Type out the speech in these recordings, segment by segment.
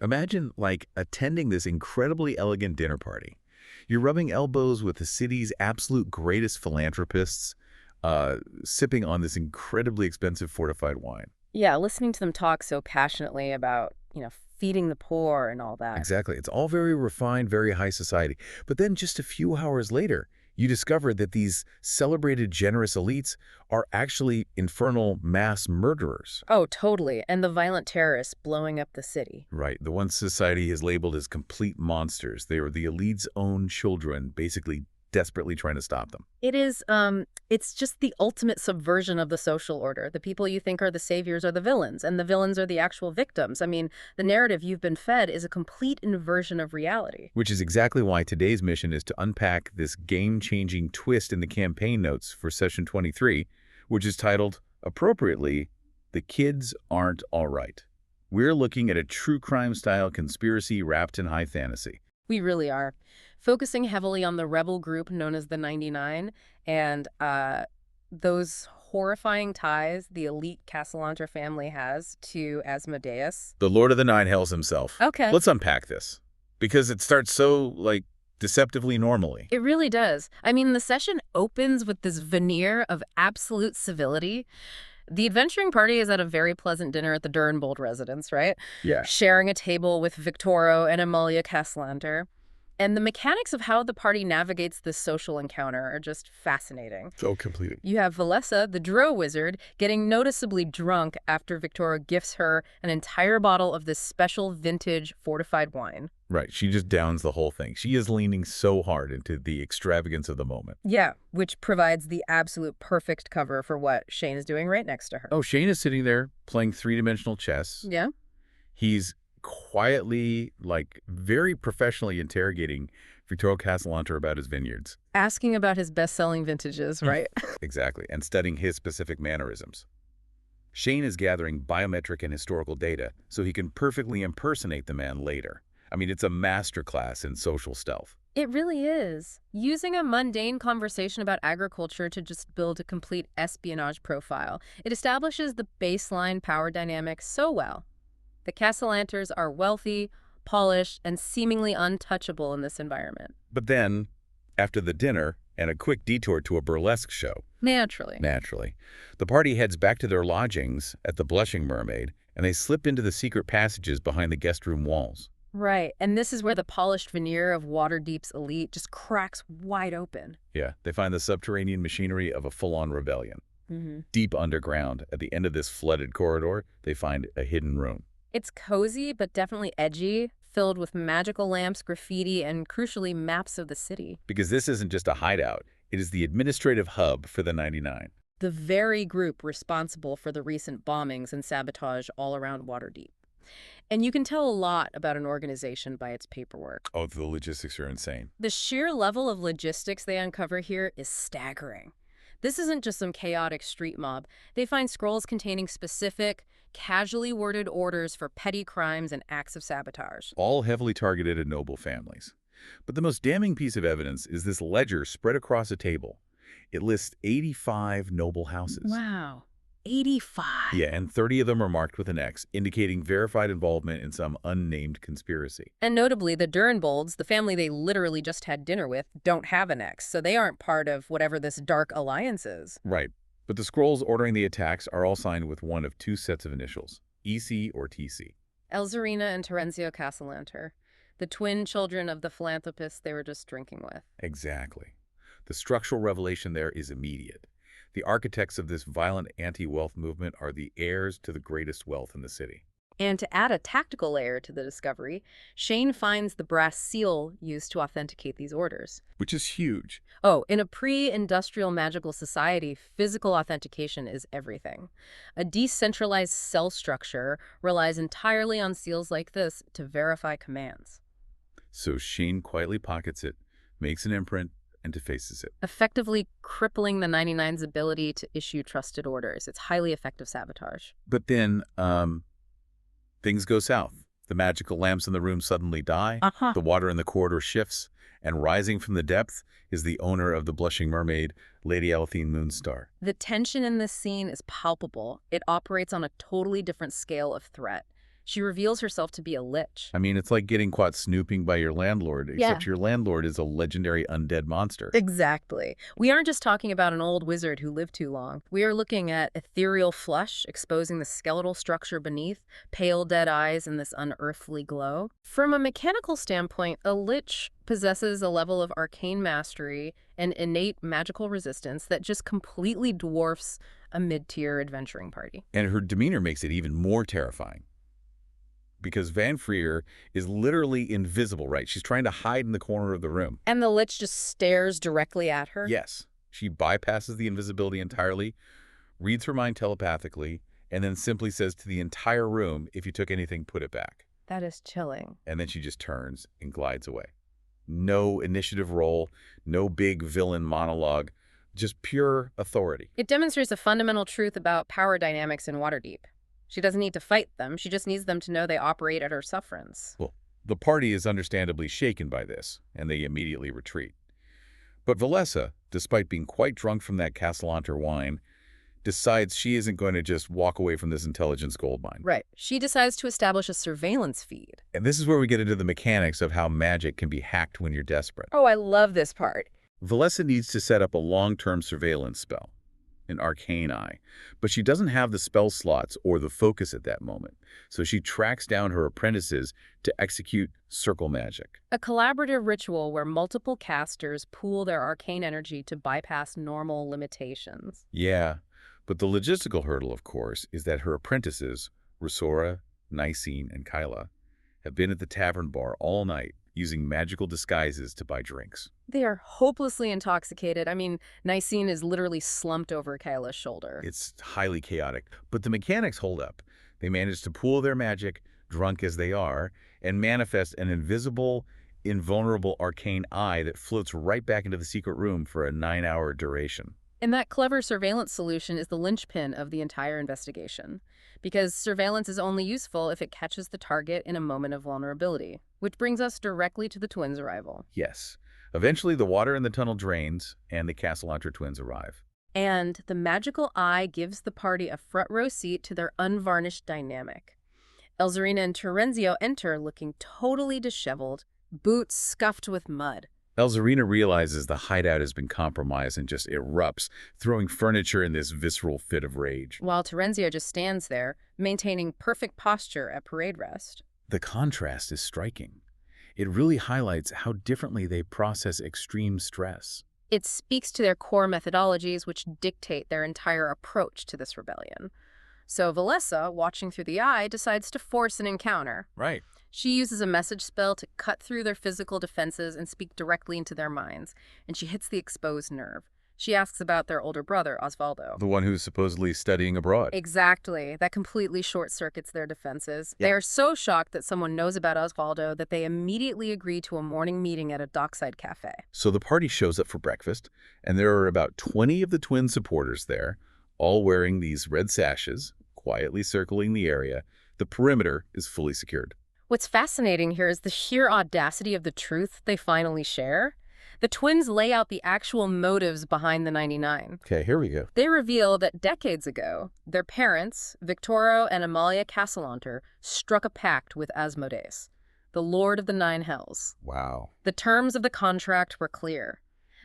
Imagine, like, attending this incredibly elegant dinner party. You're rubbing elbows with the city's absolute greatest philanthropists, sipping on this incredibly expensive fortified wine. Yeah, listening to them talk so passionately about, feeding the poor and all that. Exactly. It's all very refined, very high society. But then just a few hours later, you discover that these celebrated generous elites are actually infernal mass murderers. Oh, totally. And the violent terrorists blowing up the city. Right. The ones society has labeled as complete monsters. They are the elite's own children, basically desperately trying to stop them. It's just the ultimate subversion of the social order. The people you think are the saviors are the villains, and the villains are the actual victims. I mean, the narrative you've been fed is a complete inversion of reality. Which is exactly why today's mission is to unpack this game-changing twist in the campaign notes for Session 23, which is titled, appropriately, The Kids Aren't All Right. We're looking at a true crime-style conspiracy wrapped in high fantasy. We really are. Focusing heavily on the rebel group known as the 99 and those horrifying ties the elite Castellanter family has to Asmodeus. The Lord of the Nine Hells himself. Okay. Let's unpack this, because it starts so, like, deceptively normally. It really does. I mean, the session opens with this veneer of absolute civility. The adventuring party is at a very pleasant dinner at the Durnbold residence, right? Yeah. Sharing a table with Victoro and Amalia Castellanter. And the mechanics of how the party navigates this social encounter are just fascinating. So completed. You have Valessa, the Drow wizard, getting noticeably drunk after Victoro gifts her an entire bottle of this special vintage fortified wine. Right. She just downs the whole thing. She is leaning so hard into the extravagance of the moment. Yeah, which provides the absolute perfect cover for what Shane is doing right next to her. Oh, Shane is sitting there playing three-dimensional chess. Yeah? He's quietly, like, very professionally interrogating Victoro Castellanter about his vineyards. Asking about his best-selling vintages, right? Exactly, and studying his specific mannerisms. Shane is gathering biometric and historical data so he can perfectly impersonate the man later. I mean, it's a masterclass in social stealth. It really is. Using a mundane conversation about agriculture to just build a complete espionage profile. It establishes the baseline power dynamics so well. The Castellanters are wealthy, polished, and seemingly untouchable in this environment. But then, after the dinner and a quick detour to a burlesque show, Naturally. the party heads back to their lodgings at the Blushing Mermaid, and they slip into the secret passages behind the guest room walls. Right, and this is where the polished veneer of Waterdeep's elite just cracks wide open. Yeah, they find the subterranean machinery of a full-on rebellion. Deep underground, at the end of this flooded corridor, they find a hidden room. It's cozy, but definitely edgy, filled with magical lamps, graffiti, and crucially, maps of the city. Because this isn't just a hideout, it is the administrative hub for the 99. The very group responsible for the recent bombings and sabotage all around Waterdeep. And you can tell a lot about an organization by its paperwork. Oh, the logistics are insane. The sheer level of logistics they uncover here is staggering. This isn't just some chaotic street mob. They find scrolls containing specific, casually worded orders for petty crimes and acts of sabotage. All heavily targeted at noble families. But the most damning piece of evidence is this ledger spread across a table. It lists 85 noble houses. Wow. 85. Yeah, and 30 of them are marked with an X, indicating verified involvement in some unnamed conspiracy. And notably, the Durnbolds, the family they literally just had dinner with, don't have an X, so they aren't part of whatever this dark alliance is. Right. But the scrolls ordering the attacks are all signed with one of two sets of initials, EC or TC. Elzarina and Terenzio Castellanter, the twin children of the philanthropists they were just drinking with. Exactly. The structural revelation there is immediate. The architects of this violent anti-wealth movement are the heirs to the greatest wealth in the city. And to add a tactical layer to the discovery, Shane finds the brass seal used to authenticate these orders. Which is huge. Oh, in a pre-industrial magical society, physical authentication is everything. A decentralized cell structure relies entirely on seals like this to verify commands. So Shane quietly pockets it, makes an imprint, and defaces it. Effectively crippling the 99's ability to issue trusted orders. It's highly effective sabotage. But then, things go south. The magical lamps in the room suddenly die, the water in the corridor shifts, and rising from the depth is the owner of the Blushing Mermaid, Lady Alethine Moonstar. The tension in this scene is palpable. It operates on a totally different scale of threat. She reveals herself to be a lich. I mean, it's like getting caught snooping by your landlord, except your landlord is a legendary undead monster. Exactly. We aren't just talking about an old wizard who lived too long. We are looking at ethereal flesh exposing the skeletal structure beneath, pale dead eyes, and this unearthly glow. From a mechanical standpoint, a lich possesses a level of arcane mastery and innate magical resistance that just completely dwarfs a mid-tier adventuring party. And her demeanor makes it even more terrifying. Because Van Freer is literally invisible, right? She's trying to hide in the corner of the room. And the lich just stares directly at her? Yes. She bypasses the invisibility entirely, reads her mind telepathically, and then simply says to the entire room, if you took anything, put it back. That is chilling. And then she just turns and glides away. No initiative roll, no big villain monologue, just pure authority. It demonstrates a fundamental truth about power dynamics in Waterdeep. She doesn't need to fight them. She just needs them to know they operate at her sufferance. Well, the party is understandably shaken by this, and they immediately retreat. But Valessa, despite being quite drunk from that Castellanter wine, decides she isn't going to just walk away from this intelligence goldmine. Right. She decides to establish a surveillance feed. And this is where we get into the mechanics of how magic can be hacked when you're desperate. Oh, I love this part. Valessa needs to set up a long-term surveillance spell, an arcane eye, but she doesn't have the spell slots or the focus at that moment, so she tracks down her apprentices to execute circle magic. A collaborative ritual where multiple casters pool their arcane energy to bypass normal limitations. Yeah, but the logistical hurdle, of course, is that her apprentices, Rosora, Nicene, and Kyla, have been at the tavern bar all night using magical disguises to buy drinks. They are hopelessly intoxicated. I mean, Nicene is literally slumped over Kyla's shoulder. It's highly chaotic, but the mechanics hold up. They manage to pool their magic, drunk as they are, and manifest an invisible, invulnerable arcane eye that floats right back into the secret room for a 9-hour duration. And that clever surveillance solution is the linchpin of the entire investigation, because surveillance is only useful if it catches the target in a moment of vulnerability, which brings us directly to the twins' arrival. Yes. Eventually, the water in the tunnel drains, and the Castellanter twins arrive. And the magical eye gives the party a front-row seat to their unvarnished dynamic. Elzarina and Terenzio enter looking totally disheveled, boots scuffed with mud. Elzarina realizes the hideout has been compromised and just erupts, throwing furniture in this visceral fit of rage. While Terenzio just stands there, maintaining perfect posture at parade rest. The contrast is striking. It really highlights how differently they process extreme stress. It speaks to their core methodologies, which dictate their entire approach to this rebellion. So Valessa, watching through the eye, decides to force an encounter. Right. She uses a message spell to cut through their physical defenses and speak directly into their minds, and she hits the exposed nerve. She asks about their older brother, Osvaldo. The one who's supposedly studying abroad. Exactly. That completely short-circuits their defenses. Yeah. They are so shocked that someone knows about Osvaldo that they immediately agree to a morning meeting at a dockside cafe. So the party shows up for breakfast, and there are about 20 of the twin supporters there, all wearing these red sashes, quietly circling the area. The perimeter is fully secured. What's fascinating here is the sheer audacity of the truth they finally share. The twins lay out the actual motives behind the 99. Okay, here we go. They reveal that decades ago, their parents, Victoro and Amalia Castellanter, struck a pact with Asmodeus, the Lord of the Nine Hells. Wow. The terms of the contract were clear.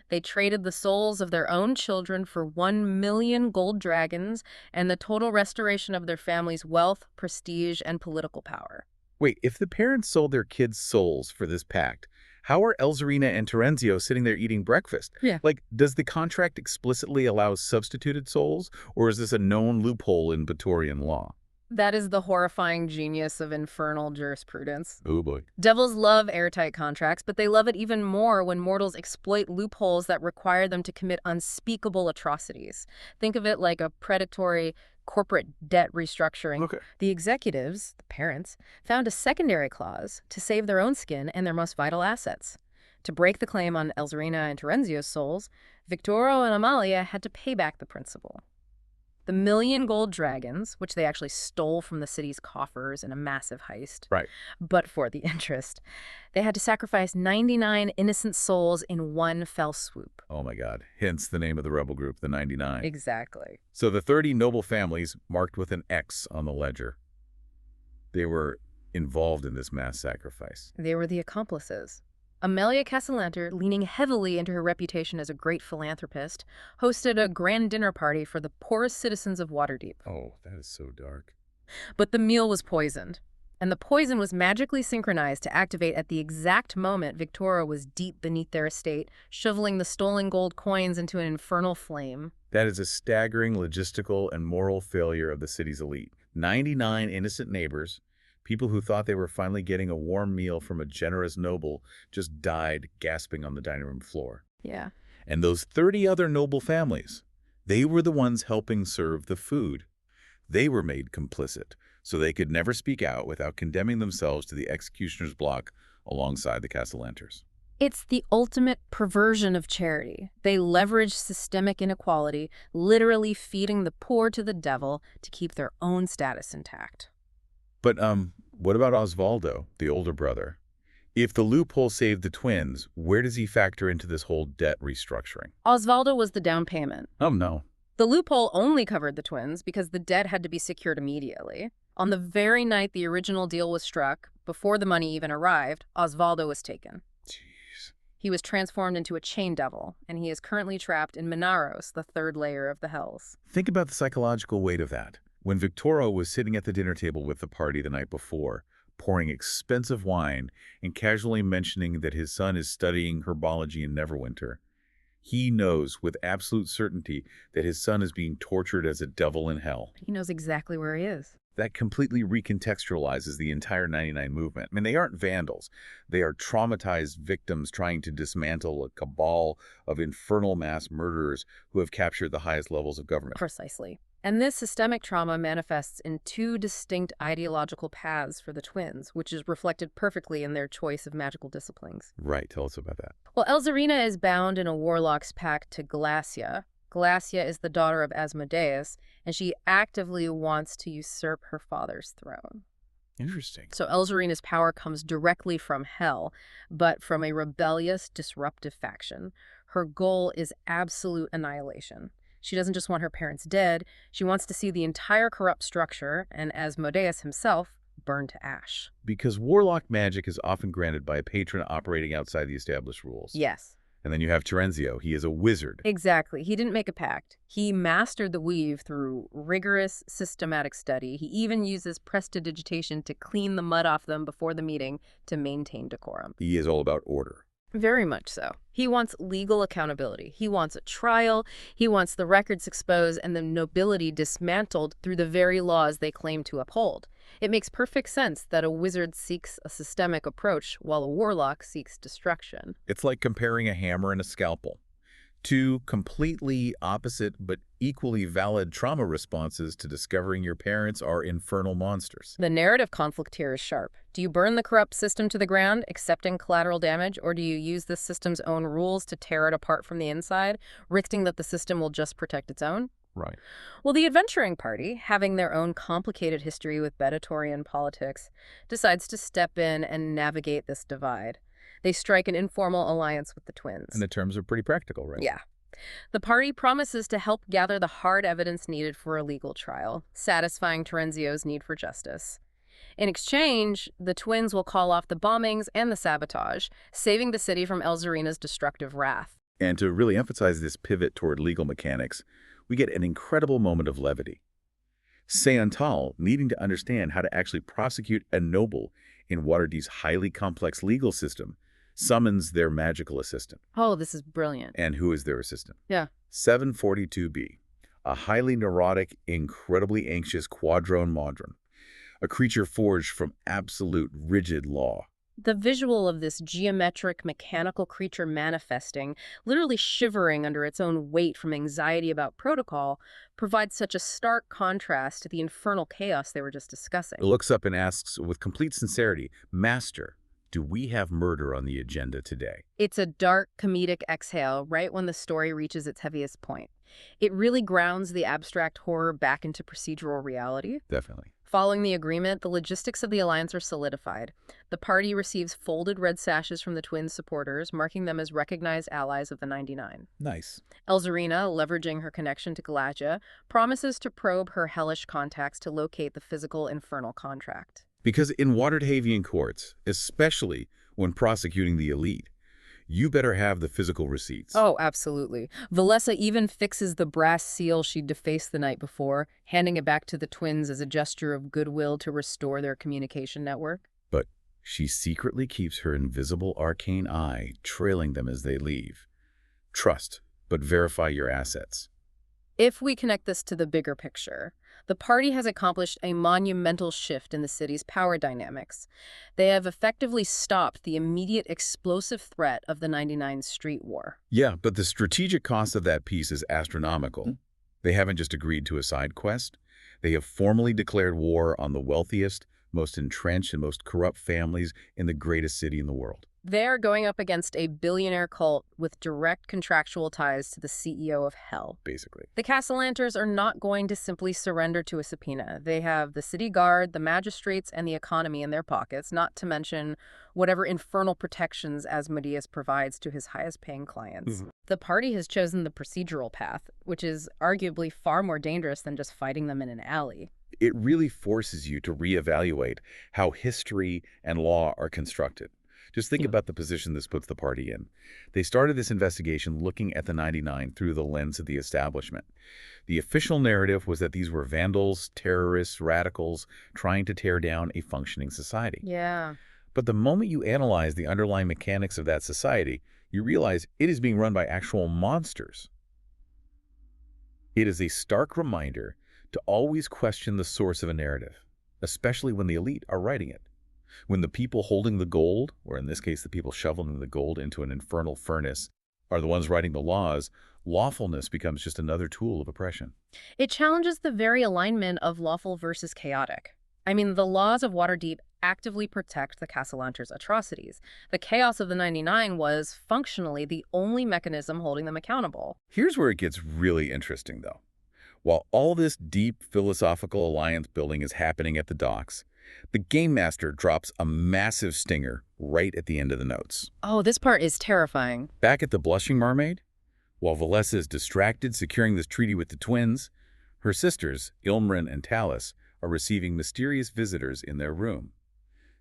They traded the souls of their own children for 1 million gold dragons and the total restoration of their family's wealth, prestige, and political power. Wait, if the parents sold their kids' souls for this pact, how are Elzarina and Terenzio sitting there eating breakfast? Yeah. Like, does the contract explicitly allow substituted souls, or is this a known loophole in Batorian law? That is the horrifying genius of infernal jurisprudence. Oh boy. Devils love airtight contracts, but they love it even more when mortals exploit loopholes that require them to commit unspeakable atrocities. Think of it like a predatory corporate debt restructuring. Okay. The executives, the parents, found a secondary clause to save their own skin and their most vital assets. To break the claim on Elzarina and Terenzio's souls, Victoro and Amalia had to pay back the principal. The 1 million gold dragons, which they actually stole from the city's coffers in a massive heist. Right. But for the interest, they had to sacrifice 99 innocent souls in one fell swoop. Oh my God. Hence the name of the rebel group, the 99. Exactly. So the 30 noble families marked with an X on the ledger. They were involved in this mass sacrifice. They were the accomplices. Amelia Casalanter, leaning heavily into her reputation as a great philanthropist, hosted a grand dinner party for the poorest citizens of Waterdeep. Oh, that is so dark. But the meal was poisoned, and the poison was magically synchronized to activate at the exact moment Victoria was deep beneath their estate, shoveling the stolen gold coins into an infernal flame. That is a staggering logistical and moral failure of the city's elite. 99 innocent neighbors, people who thought they were finally getting a warm meal from a generous noble, just died gasping on the dining room floor. Yeah. And those 30 other noble families, they were the ones helping serve the food. They were made complicit, so they could never speak out without condemning themselves to the executioner's block alongside the Castellanters. It's the ultimate perversion of charity. They leverage systemic inequality, literally feeding the poor to the devil to keep their own status intact. But what about Osvaldo, the older brother? If the loophole saved the twins, where does he factor into this whole debt restructuring? Osvaldo was the down payment. Oh, no. The loophole only covered the twins because the debt had to be secured immediately. On the very night the original deal was struck, before the money even arrived, Osvaldo was taken. Jeez. He was transformed into a chain devil, and he is currently trapped in Minaros, the third layer of the Hells. Think about the psychological weight of that. When Victoria was sitting at the dinner table with the party the night before, pouring expensive wine and casually mentioning that his son is studying herbology in Neverwinter, he knows with absolute certainty that his son is being tortured as a devil in hell. He knows exactly where he is. That completely recontextualizes the entire 99 movement. I mean, they aren't vandals. They are traumatized victims trying to dismantle a cabal of infernal mass murderers who have captured the highest levels of government. Precisely. And this systemic trauma manifests in two distinct ideological paths for the twins, which is reflected perfectly in their choice of magical disciplines. Right, tell us about that. Well, Elzarina is bound in a warlock's pact to Glacia. Glacia is the daughter of Asmodeus, and she actively wants to usurp her father's throne. Interesting. So Elzarina's power comes directly from hell, but from a rebellious, disruptive faction. Her goal is absolute annihilation. She doesn't just want her parents dead, she wants to see the entire corrupt structure, and Asmodeus himself, burned to ash. Because warlock magic is often granted by a patron operating outside the established rules. Yes. And then you have Terenzio. He is a wizard. Exactly. He didn't make a pact. He mastered the weave through rigorous, systematic study. He even uses prestidigitation to clean the mud off them before the meeting to maintain decorum. He is all about order. Very much so. He wants legal accountability. He wants a trial. He wants the records exposed and the nobility dismantled through the very laws they claim to uphold. It makes perfect sense that a wizard seeks a systemic approach while a warlock seeks destruction. It's like comparing a hammer and a scalpel. Two completely opposite but equally valid trauma responses to discovering your parents are infernal monsters. The narrative conflict here is sharp. Do you burn the corrupt system to the ground, accepting collateral damage, or do you use the system's own rules to tear it apart from the inside, risking that the system will just protect its own? Right. Well, the adventuring party, having their own complicated history with Bedatorian politics, decides to step in and navigate this divide. They strike an informal alliance with the twins. And the terms are pretty practical, right? Yeah. The party promises to help gather the hard evidence needed for a legal trial, satisfying Terenzio's need for justice. In exchange, the twins will call off the bombings and the sabotage, saving the city from Elzarina's destructive wrath. And to really emphasize this pivot toward legal mechanics, we get an incredible moment of levity. Seantal, needing to understand how to actually prosecute a noble in Waterdeep's highly complex legal system, summons their magical assistant. Oh, this is brilliant. And who is their assistant? Yeah. 742B, a highly neurotic, incredibly anxious quadrone modron, a creature forged from absolute rigid law. The visual of this geometric, mechanical creature manifesting, literally shivering under its own weight from anxiety about protocol, provides such a stark contrast to the infernal chaos they were just discussing. It looks up and asks with complete sincerity, "Master, do we have murder on the agenda today?" It's a dark, comedic exhale right when the story reaches its heaviest point. It really grounds the abstract horror back into procedural reality. Definitely. Following the agreement, the logistics of the alliance are solidified. The party receives folded red sashes from the twins' supporters, marking them as recognized allies of the 99. Nice. Elzarina, leveraging her connection to Glacia, promises to probe her hellish contacts to locate the physical infernal contract. Because in Waterhavian courts, especially when prosecuting the elite, you better have the physical receipts. Oh, absolutely. Valessa even fixes the brass seal she'd defaced the night before, handing it back to the twins as a gesture of goodwill to restore their communication network. But she secretly keeps her invisible arcane eye trailing them as they leave. Trust, but verify your assets. If we connect this to the bigger picture, the party has accomplished a monumental shift in the city's power dynamics. They have effectively stopped the immediate explosive threat of the 99 Street War. Yeah, but the strategic cost of that piece is astronomical. They haven't just agreed to a side quest. They have formally declared war on the wealthiest, most entrenched, and most corrupt families in the greatest city in the world. They're going up against a billionaire cult with direct contractual ties to the CEO of Hell. Basically. The Castellanters are not going to simply surrender to a subpoena. They have the city guard, the magistrates, and the economy in their pockets, not to mention whatever infernal protections Asmodeus provides to his highest-paying clients. The party has chosen the procedural path, which is arguably far more dangerous than just fighting them in an alley. It really forces you to reevaluate how history and law are constructed. Just think about the position this puts the party in. They started this investigation looking at the 99 through the lens of the establishment. The official narrative was that these were vandals, terrorists, radicals, trying to tear down a functioning society. Yeah. But the moment you analyze the underlying mechanics of that society, you realize it is being run by actual monsters. It is a stark reminder to always question the source of a narrative, especially when the elite are writing it. When the people holding the gold, or in this case the people shoveling the gold into an infernal furnace, are the ones writing the laws, lawfulness becomes just another tool of oppression. It challenges the very alignment of lawful versus chaotic. I mean, the laws of Waterdeep actively protect the Castellanters' atrocities. The chaos of the 99 was functionally the only mechanism holding them accountable. Here's where it gets really interesting, though. While all this deep philosophical alliance building is happening at the docks, the Game Master drops a massive stinger right at the end of the notes. Oh, this part is terrifying. Back at the Blushing Mermaid, while Valessa is distracted securing this treaty with the twins, her sisters, Ilmrin and Talus, are receiving mysterious visitors in their room.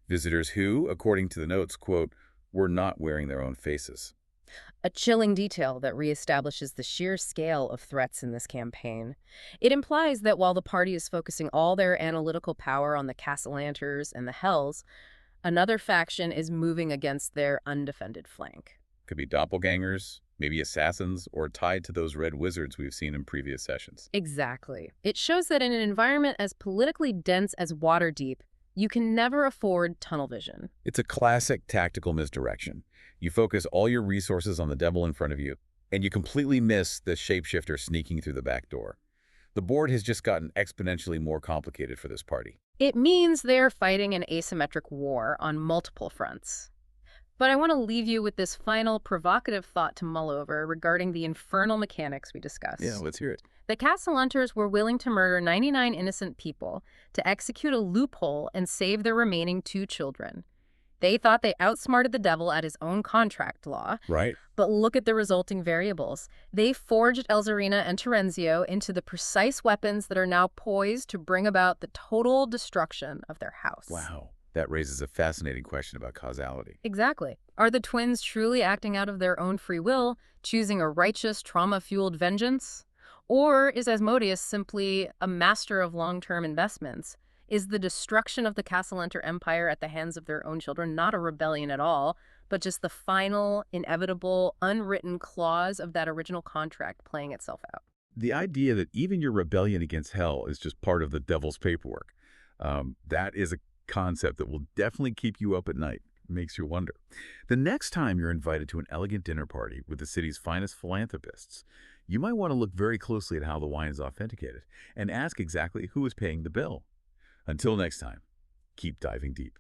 Visitors who, according to the notes, quote, were not wearing their own faces. A chilling detail that reestablishes the sheer scale of threats in this campaign. It implies that while the party is focusing all their analytical power on the Castellanters and the Hells, another faction is moving against their undefended flank. Could be doppelgangers, maybe assassins, or tied to those red wizards we've seen in previous sessions. Exactly. It shows that in an environment as politically dense as Waterdeep, you can never afford tunnel vision. It's a classic tactical misdirection. You focus all your resources on the devil in front of you, and you completely miss the shapeshifter sneaking through the back door. The board has just gotten exponentially more complicated for this party. It means they're fighting an asymmetric war on multiple fronts. But I want to leave you with this final provocative thought to mull over regarding the infernal mechanics we discussed. Yeah, let's hear it. The Castellanters were willing to murder 99 innocent people to execute a loophole and save their remaining 2 children. They thought they outsmarted the devil at his own contract law. Right. But look at the resulting variables. They forged Elzarina and Terenzio into the precise weapons that are now poised to bring about the total destruction of their house. Wow. That raises a fascinating question about causality. Exactly. Are the twins truly acting out of their own free will, choosing a righteous, trauma-fueled vengeance? Or is Asmodeus simply a master of long-term investments? Is the destruction of the Castellanter Empire at the hands of their own children not a rebellion at all, but just the final, inevitable, unwritten clause of that original contract playing itself out? The idea that even your rebellion against hell is just part of the devil's paperwork, that is a concept that will definitely keep you up at night. Makes you wonder. The next time you're invited to an elegant dinner party with the city's finest philanthropists, you might want to look very closely at how the wine is authenticated and ask exactly who is paying the bill. Until next time, keep diving deep.